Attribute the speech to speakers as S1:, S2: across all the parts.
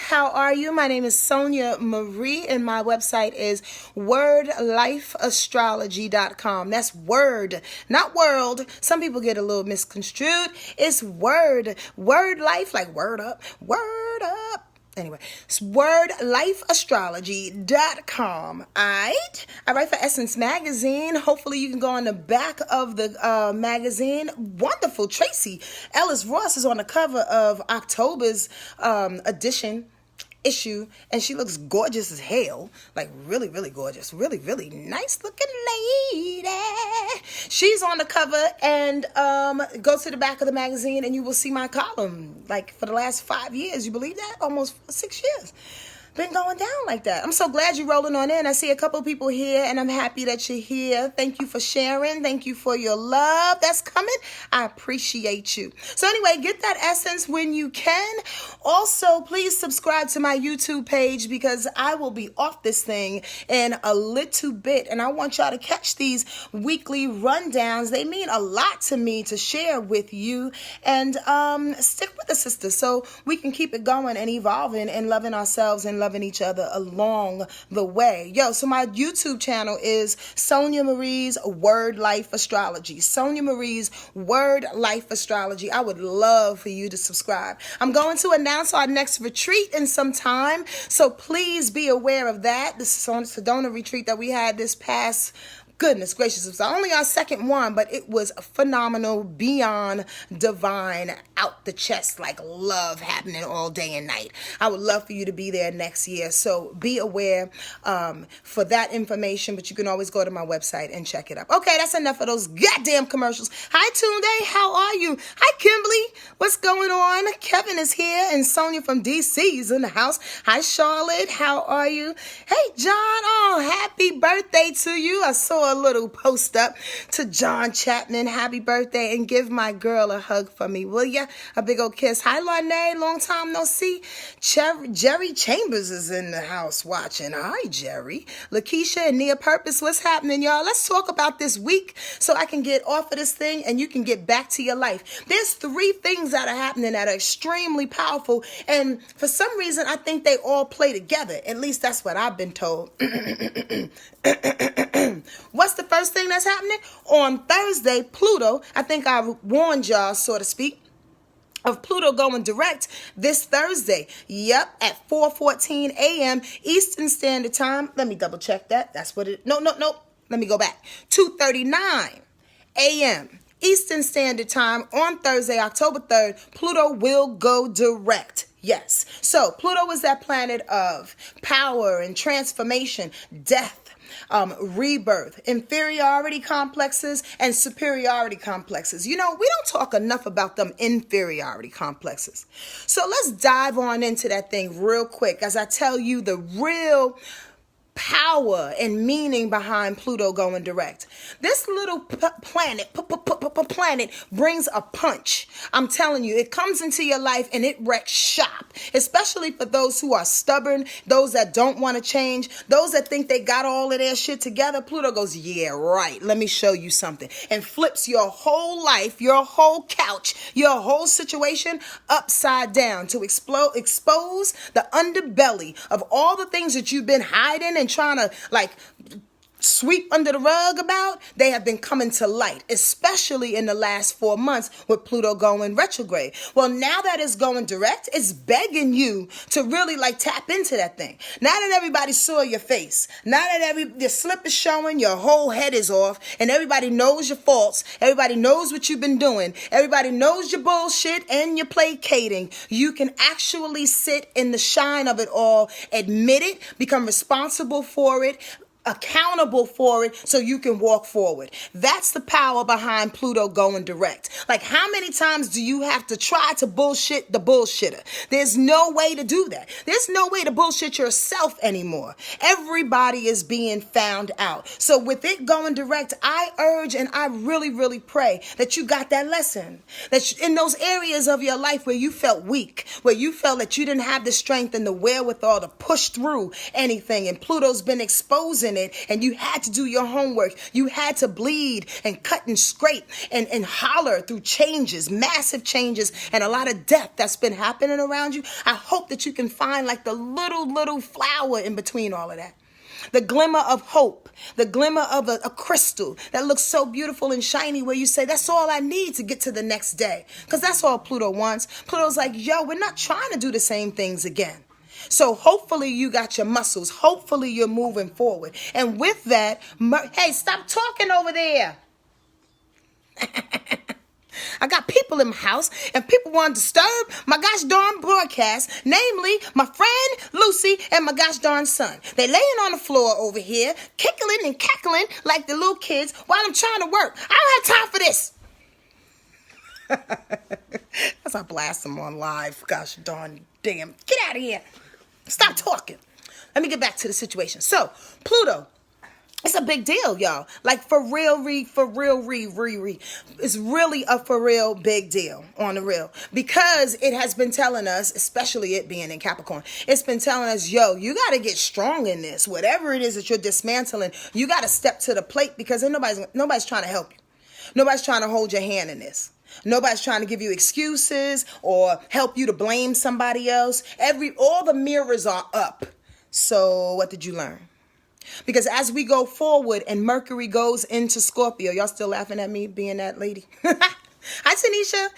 S1: How are you? My name is Sonja Marie, and my website is wordlifeastrology.com. That's word, not world. Some people get a little misconstrued. It's word. Word life, like word up, word up. Anyway, it's wordlifeastrology.com. I write for Essence Magazine. Hopefully you can go on the back of the magazine. Wonderful. Tracy Ellis Ross is on the cover of October's issue, and she looks gorgeous as hell, like really, really gorgeous, really, really nice looking lady. She's on the cover, and go to the back of the magazine and you will see my column, like for the last 5 years. You believe that? Almost 6 years. Been going down like that. I'm so glad you're rolling on in. I see a couple of people here, and I'm happy that you're here. Thank you for sharing. Thank you for your love that's coming. I appreciate you. So anyway, get that essence when you can. Also, please subscribe to my YouTube page, because I will be off this thing in a little bit, and I want y'all to catch these weekly rundowns. They mean a lot to me to share with you, and stick with the sisters so we can keep it going and evolving and loving ourselves and loving each other along the way. So my YouTube channel is Sonja Marie's Word Life Astrology. Sonja Marie's Word Life Astrology. I would love for you to subscribe. I'm going to announce our next retreat in some time, so please be aware of that. This is on the Sedona retreat that we had this past, goodness gracious, it was only our second one, but it was phenomenal, beyond divine, out the chest, like love happening all day and night. I would love for you to be there next year, so be aware for that information, but you can always go to my website and check it up. Okay, that's enough of those goddamn commercials. Hi, Tunde, how are you? Hi, Kimberly, what's going on? Kevin is here, and Sonia from DC is in the house. Hi, Charlotte, how are you? Hey, John, oh, happy birthday to you. I saw a little post up to John Chapman. Happy birthday, and give my girl a hug for me, will ya? A big old kiss. Hi, Lorne, long time no see. Jerry Chambers is in the house watching. Hi, Jerry. Lakeisha and Nia Purpose, what's happening, y'all? Let's talk about this week so I can get off of this thing and you can get back to your life. There's 3 things that are happening that are extremely powerful, and for some reason I think they all play together. At least that's what I've been told. What's the first thing that's happening? On Thursday, Pluto, I think I warned y'all, so to speak, of Pluto going direct this Thursday. Yep, at 4:14 a.m. Eastern Standard Time. Let me double check that. That's what it, no. Let me go back. 2:39 a.m. Eastern Standard Time on Thursday, October 3rd, Pluto will go direct. Yes. So Pluto is that planet of power and transformation, death, rebirth, inferiority complexes, and superiority complexes. We don't talk enough about them inferiority complexes. So let's dive on into that thing real quick as I tell you the real power and meaning behind Pluto going direct. This little planet brings a punch. I'm telling you, it comes into your life and it wrecks shop, especially for those who are stubborn, those that don't want to change, those that think they got all of their shit together. Pluto goes, yeah, right, let me show you something, and flips your whole life, your whole couch, your whole situation upside down to expose the underbelly of all the things that you've been hiding and trying to sweep under the rug about. They have been coming to light, especially in the last 4 months with Pluto going retrograde. Well, now that it's going direct, it's begging you to really tap into that thing. Now that everybody saw your face, now that your slip is showing, your whole head is off, and everybody knows your faults, everybody knows what you've been doing, everybody knows your bullshit and your placating, you can actually sit in the shine of it all, admit it, become responsible for it, accountable for it, so you can walk forward. That's the power behind Pluto going direct. How many times do you have to try to bullshit the bullshitter? There's no way to do that. There's no way to bullshit yourself anymore. Everybody is being found out. So with it going direct, I urge and I really, really pray that you got that lesson. That in those areas of your life where you felt weak, where you felt that you didn't have the strength and the wherewithal to push through anything, and Pluto's been exposing in it, and you had to do your homework. You had to bleed and cut and scrape and holler through changes, massive changes, and a lot of death that's been happening around you. I hope that you can find like the little flower in between all of that. The glimmer of hope, the glimmer of a crystal that looks so beautiful and shiny where you say, that's all I need to get to the next day. Because that's all Pluto wants. Pluto's like, yo, we're not trying to do the same things again. So hopefully you got your muscles. Hopefully you're moving forward. And with that, hey, stop talking over there. I got people in my house, and people want to disturb my gosh darn broadcast, namely my friend Lucy and my gosh darn son. They laying on the floor over here, kickling and cackling like the little kids while I'm trying to work. I don't have time for this. As I blast them on live, gosh darn damn. Get out of here. Stop talking. Let me get back to the situation. So, Pluto. It's a big deal, y'all. Like for real, it's really a for real big deal on the real. Because it has been telling us, especially it being in Capricorn, it's been telling us, yo, you got to get strong in this. Whatever it is that you're dismantling, you got to step to the plate because nobody's trying to help you. Nobody's trying to hold your hand in this. Nobody's trying to give you excuses or help you to blame somebody else. All the mirrors are up. So what did you learn? Because as we go forward and Mercury goes into Scorpio, y'all still laughing at me being that lady? Hi, Tanisha.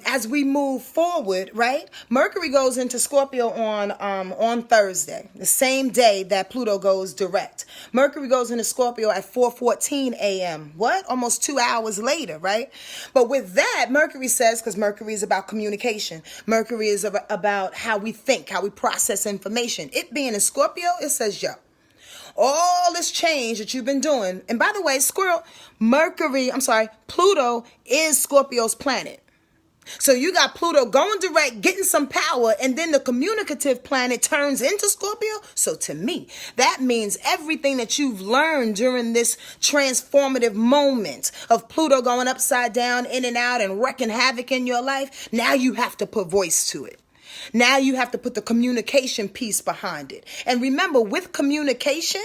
S1: As we move forward, right? Mercury goes into Scorpio on Thursday, the same day that Pluto goes direct. Mercury goes into Scorpio at 4:14 a.m. What? Almost 2 hours later, right? But with that, Mercury says, because Mercury is about communication. Mercury is about how we think, how we process information. It being in Scorpio, it says, yo, all this change that you've been doing. And by the way, Pluto is Scorpio's planet. So you got Pluto going direct, getting some power, and then the communicative planet turns into Scorpio. So to me, that means everything that you've learned during this transformative moment of Pluto going upside down, in and out, and wreaking havoc in your life, now you have to put voice to it. Now you have to put the communication piece behind it. And remember, with communication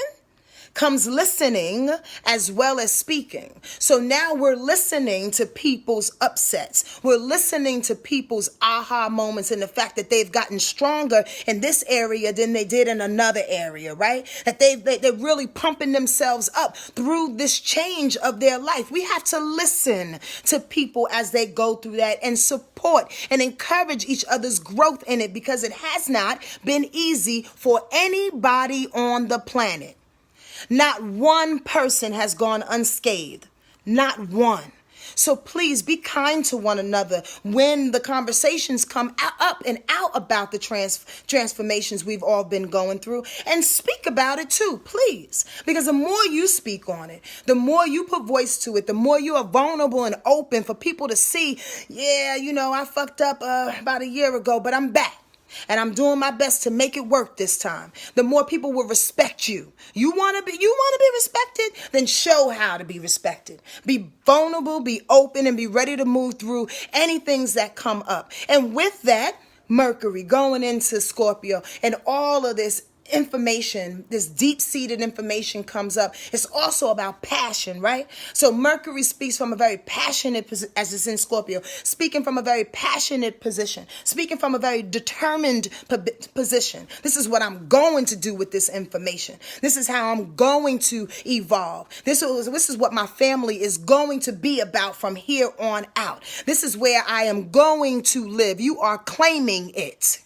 S1: comes listening as well as speaking. So now we're listening to people's upsets. We're listening to people's aha moments and the fact that they've gotten stronger in this area than they did in another area, right? That they're really pumping themselves up through this change of their life. We have to listen to people as they go through that and support and encourage each other's growth in it, because it has not been easy for anybody on the planet. Not one person has gone unscathed. Not one. So please be kind to one another when the conversations come up and out about the transformations we've all been going through, and speak about it too, please. Because the more you speak on it, the more you put voice to it, the more you are vulnerable and open for people to see, yeah, I fucked up about a year ago, but I'm back. And I'm doing my best to make it work this time. The more people will respect you. You want to be respected? Then show how to be respected. Be vulnerable, be open, and be ready to move through any things that come up. And with that, Mercury going into Scorpio and all of this information, this deep-seated information comes up. It's also about passion, right? So Mercury speaks from a very passionate, as it's in Scorpio, speaking from a very passionate position, speaking from a very determined position. This is what I'm going to do with this information. This is how I'm going to evolve. This is what my family is going to be about from here on out. This is where I am going to live. You are claiming it.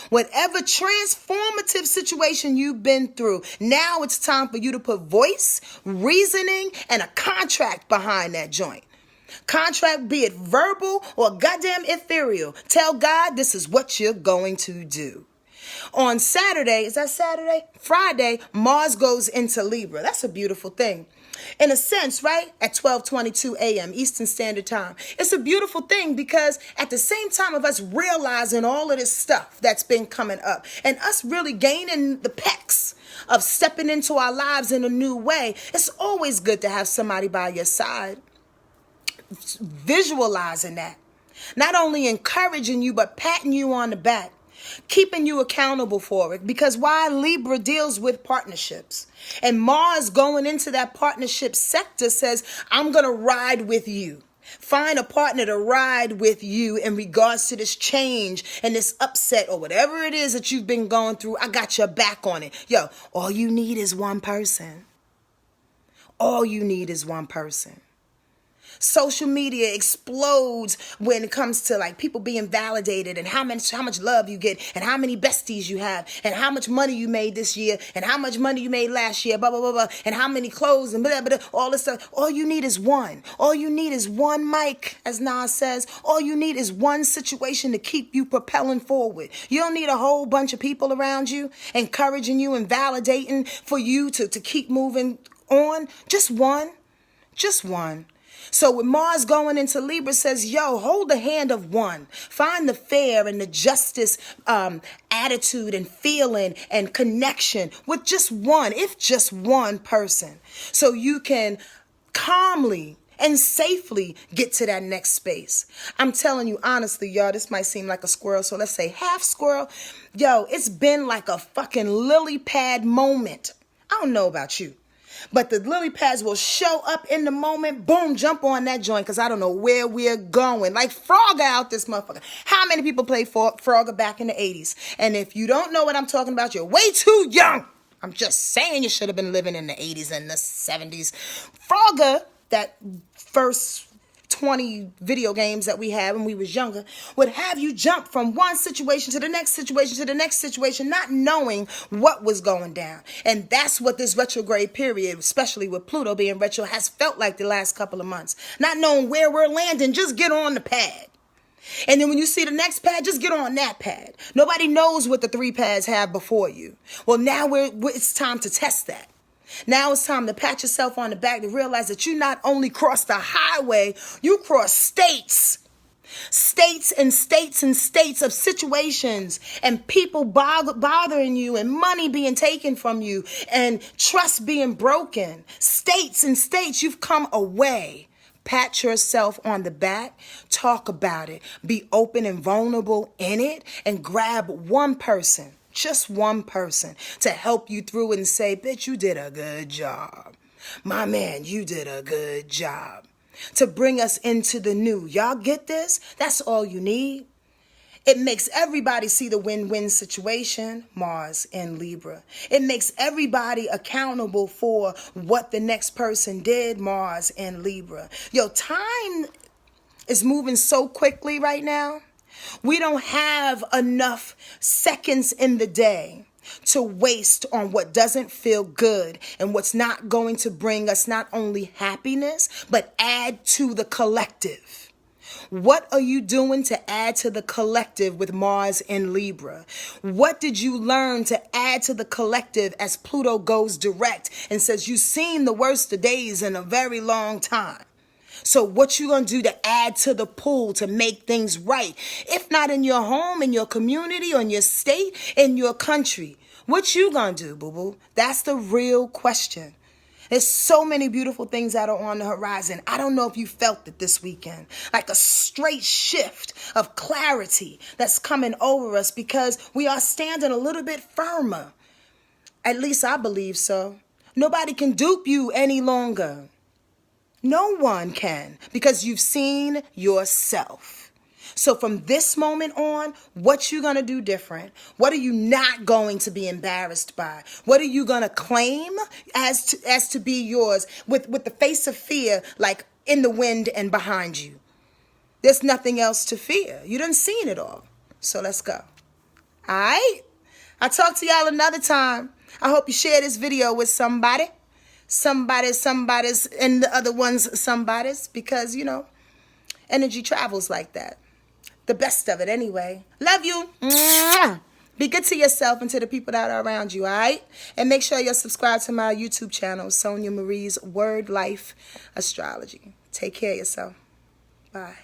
S1: Whatever transformative situation you've been through, now it's time for you to put voice, reasoning, and a contract behind that joint. Contract, be it verbal or goddamn ethereal. Tell God this is what you're going to do. On Saturday, is that Saturday? Friday, Mars goes into Libra. That's a beautiful thing. In a sense, right? At 12:22 a.m. Eastern Standard Time. It's a beautiful thing because at the same time of us realizing all of this stuff that's been coming up and us really gaining the pecs of stepping into our lives in a new way, it's always good to have somebody by your side visualizing that. Not only encouraging you, but patting you on the back. keeping you accountable for it. Because why? Libra deals with partnerships. And Mars going into that partnership sector says, I'm going to ride with you. Find a partner to ride with you in regards to this change and this upset or whatever it is that you've been going through. I got your back on it. Yo, all you need is one person. All you need is one person. Social media explodes when it comes to like people being validated and how much love you get and how many besties you have and how much money you made this year and how much money you made last year, blah, blah, blah, blah, and how many clothes and blah, blah, blah, all this stuff. All you need is one. All you need is one mic, as Nas says. All you need is one situation to keep you propelling forward. You don't need a whole bunch of people around you encouraging you and validating for you to keep moving on. Just one. Just one. So with Mars going into Libra says, yo, hold the hand of one. Find the fair and the justice attitude and feeling and connection with just one, if just one person. So you can calmly and safely get to that next space. I'm telling you honestly, y'all, this might seem like a squirrel. So let's say half squirrel. Yo, it's been like a fucking lily pad moment. I don't know about you. But the lily pads will show up in the moment. Boom, jump on that joint because I don't know where we're going. Like Frogger out this motherfucker. How many people played Frogger back in the 80s? And if you don't know what I'm talking about, you're way too young. I'm just saying you should have been living in the 80s and the 70s. Frogger, that first 20 video games that we had when we was younger, would have you jump from one situation to the next situation to the next situation, not knowing what was going down. And that's what this retrograde period, especially with Pluto being retro, has felt like the last couple of months. Not knowing where we're landing, just get on the pad. And then when you see the next pad, just get on that pad. Nobody knows what the 3 pads have before you. Well, now it's time to test that. Now it's time to pat yourself on the back to realize that you not only crossed the highway, you crossed states. States and states and states of situations and people bothering you and money being taken from you and trust being broken. States and states, you've come away. Pat yourself on the back, talk about it, be open and vulnerable in it, and grab one person. Just one person to help you through and say, bitch, you did a good job. My man, you did a good job. To bring us into the new. Y'all get this? That's all you need. It makes everybody see the win-win situation, Mars and Libra. It makes everybody accountable for what the next person did, Mars and Libra. Yo, time is moving so quickly right now. We don't have enough seconds in the day to waste on what doesn't feel good and what's not going to bring us not only happiness, but add to the collective. What are you doing to add to the collective with Mars and Libra? What did you learn to add to the collective as Pluto goes direct and says you've seen the worst of days in a very long time? So what you gonna do to add to the pool to make things right? If not in your home, in your community, or in your state, in your country, what you gonna do, boo-boo? That's the real question. There's so many beautiful things that are on the horizon. I don't know if you felt it this weekend, like a straight shift of clarity that's coming over us because we are standing a little bit firmer. At least I believe so. Nobody can dupe you any longer. No one can, because you've seen yourself. So from this moment on, what you gonna do different? What are you not going to be embarrassed by? What are you gonna claim as to be yours with the face of fear, like in the wind and behind you? There's nothing else to fear. You done seen it all. So let's go. All right? I'll talk to y'all another time. I hope you share this video with somebody. Somebody's, and the other one's somebody's, because, you know, energy travels like that. The best of it anyway. Love you. Mwah. Be good to yourself and to the people that are around you, all right? And make sure you're subscribed to my YouTube channel, Sonja Marie's Wordlife Astrology. Take care of yourself. Bye.